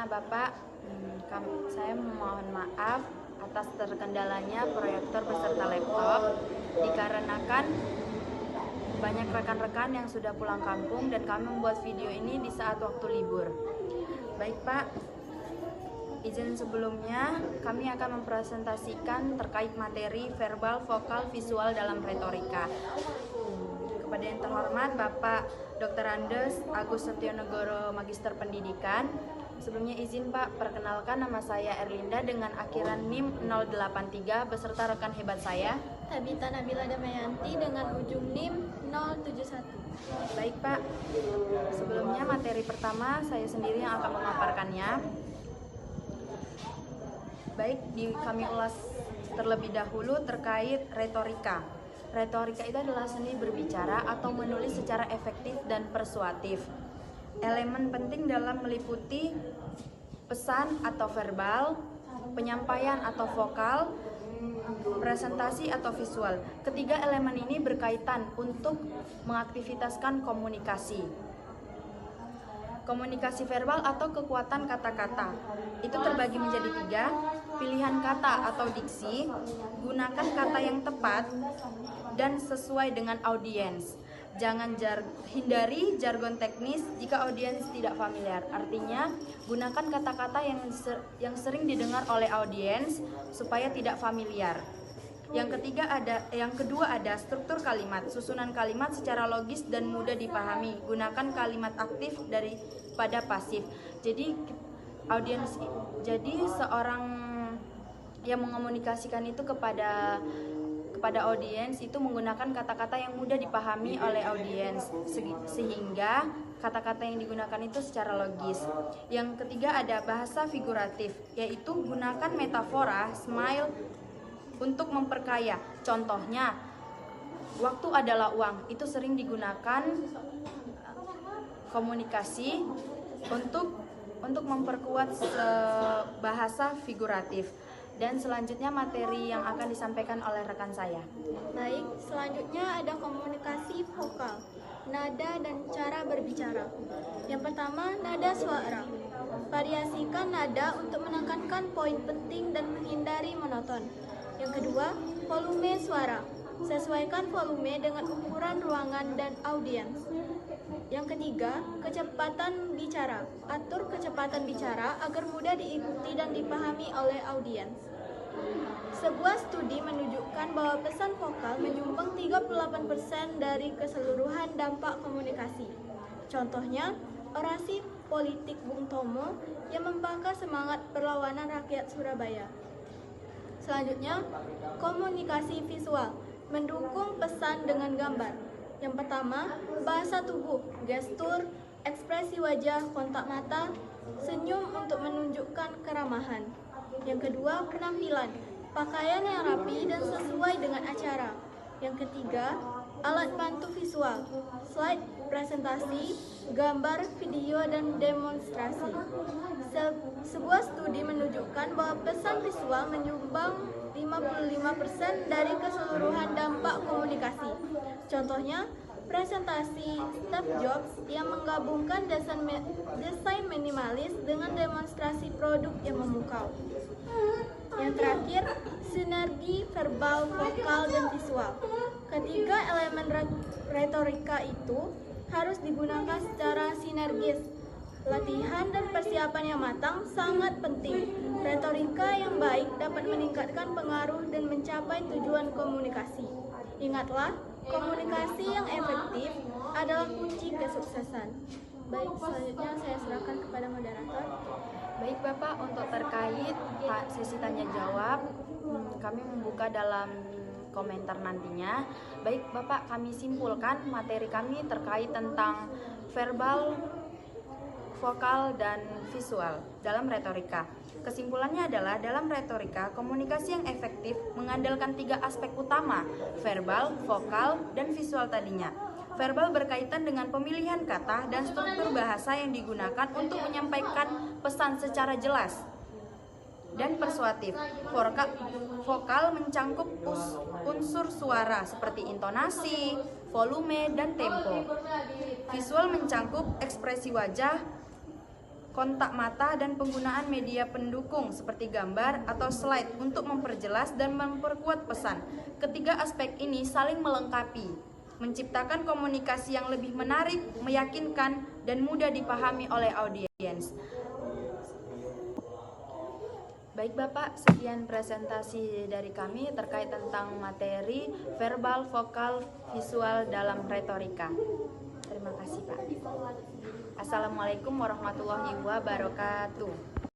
Bapak, saya memohon maaf atas terkendalanya proyektor beserta laptop dikarenakan banyak rekan-rekan yang sudah pulang kampung dan kami membuat video ini di saat waktu libur. Baik Pak, izin sebelumnya kami akan mempresentasikan terkait materi verbal, vokal, visual dalam retorika. Kepada yang terhormat Bapak Dr. Andes Agus Setionegoro, Magister Pendidikan. Sebelumnya izin Pak, perkenalkan nama saya Erlinda dengan akhiran NIM 083 beserta rekan hebat saya Tabita Nabila Damayanti dengan ujung NIM 071. Baik Pak, sebelumnya materi pertama saya sendiri yang akan memaparkannya. Baik, kami ulas terlebih dahulu terkait retorika. Retorika itu adalah seni berbicara atau menulis secara efektif dan persuasif. Elemen penting dalam meliputi pesan atau verbal, penyampaian atau vokal, presentasi atau visual. Ketiga elemen ini berkaitan untuk mengaktivitaskan komunikasi. Komunikasi verbal atau kekuatan kata-kata itu terbagi menjadi 3, pilihan kata atau diksi, gunakan kata yang tepat dan sesuai dengan audiens. Jangan hindari jargon teknis jika audiens tidak familiar. Artinya, gunakan kata-kata yang sering didengar oleh audiens supaya tidak familiar. Yang kedua ada struktur kalimat, susunan kalimat secara logis dan mudah dipahami. Gunakan kalimat aktif daripada pasif. Jadi seorang yang mengomunikasikan itu kepada audiens itu menggunakan kata-kata yang mudah dipahami oleh audiens sehingga kata-kata yang digunakan itu secara logis. Yang ketiga ada bahasa figuratif, yaitu gunakan metafora, smile untuk memperkaya. Contohnya, waktu adalah uang, itu sering digunakan komunikasi untuk memperkuat bahasa figuratif. Dan selanjutnya materi yang akan disampaikan oleh rekan saya. Baik, selanjutnya ada komunikasi vokal, nada dan cara berbicara. Yang pertama, nada suara. Variasikan nada untuk menekankan poin penting dan menghindari monoton. Yang kedua, volume suara. Sesuaikan volume dengan ukuran ruangan dan audiens. Yang ketiga, kecepatan bicara. Atur kecepatan bicara agar mudah diikuti dan dipahami oleh audiens. Sebuah studi menunjukkan bahwa pesan vokal menyumbang 38% dari keseluruhan dampak komunikasi. Contohnya, orasi politik Bung Tomo yang membakar semangat perlawanan rakyat Surabaya. Selanjutnya, komunikasi visual, mendukung pesan dengan gambar. Yang pertama, bahasa tubuh, gestur, ekspresi wajah, kontak mata, senyum untuk menunjukkan keramahan. Yang kedua, penampilan, pakaian yang rapi dan sesuai dengan acara. Yang ketiga, alat bantu visual, slide presentasi, gambar, video, dan demonstrasi. Sebuah studi menunjukkan bahwa pesan visual menyumbang 55% dari keseluruhan dampak komunikasi. Contohnya, presentasi Steve Jobs yang menggabungkan desain minimalis dengan demonstrasi produk yang memukau. Yang terakhir, sinergi verbal, vokal, dan visual. Ketiga elemen retorika itu harus digunakan secara sinergis. Latihan dan persiapan yang matang sangat penting. Retorika yang baik dapat meningkatkan pengaruh dan mencapai tujuan komunikasi. Ingatlah, komunikasi yang efektif adalah kunci kesuksesan. Baik, selanjutnya saya serahkan kepada moderator. Baik Bapak, untuk terkait sesi tanya jawab, kami membuka dalam komentar nantinya. Baik Bapak, kami simpulkan materi kami terkait tentang verbal, vokal, dan visual dalam retorika. Kesimpulannya adalah dalam retorika, komunikasi yang efektif mengandalkan 3 aspek utama, verbal, vokal, dan visual tadinya. Verbal berkaitan dengan pemilihan kata dan struktur bahasa yang digunakan untuk menyampaikan pesan secara jelas dan persuasif. Vokal mencangkup unsur suara seperti intonasi, volume, dan tempo. Visual mencangkup ekspresi wajah, kontak mata, dan penggunaan media pendukung seperti gambar atau slide untuk memperjelas dan memperkuat pesan. Ketiga aspek ini saling melengkapi, menciptakan komunikasi yang lebih menarik, meyakinkan, dan mudah dipahami oleh audiens. Baik Bapak, sekian presentasi dari kami terkait tentang materi verbal, vokal, visual dalam retorika. Terima kasih Pak. Assalamualaikum warahmatullahi wabarakatuh.